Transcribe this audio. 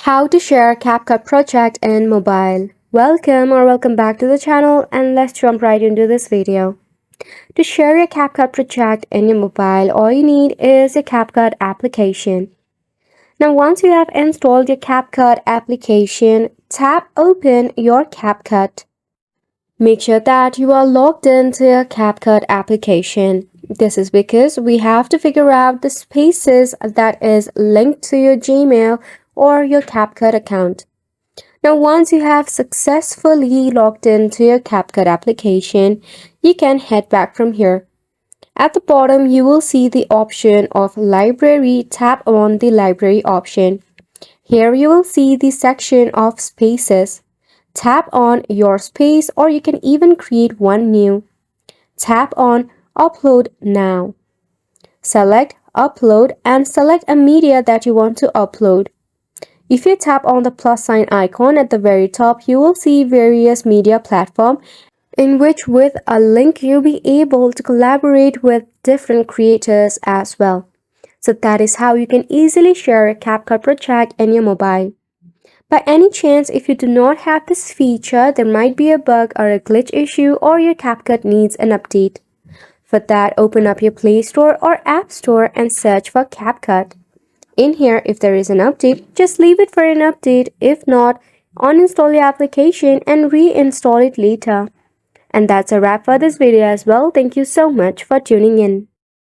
How to share CapCut project in mobile. Welcome back to the channel, and let's jump right into this video. To share your CapCut project in your mobile, all you need is a CapCut application. Now once you have installed your CapCut application, tap open your CapCut. Make sure that you are logged into your CapCut application. This is because we have to figure out the spaces that is linked to your Gmail or your CapCut account. Now once you have successfully logged into your CapCut application, you can head back from here. At the bottom, you will see the option of library. Tap on the library option. Here you will see the section of spaces. Tap on your space, or you can even create one new. Tap on upload now. Select upload and select a media that you want to upload. If you tap on the plus sign icon at the very top, you will see various media platforms in which with a link you'll be able to collaborate with different creators as well. So that is how you can easily share a CapCut project in your mobile. By any chance, if you do not have this feature, there might be a bug or a glitch issue, or your CapCut needs an update. For that, open up your Play Store or App Store and search for CapCut. In here, if there is an update, just leave it for an update. If not, uninstall your application and reinstall it later. And that's a wrap for this video as well. Thank you so much for tuning in.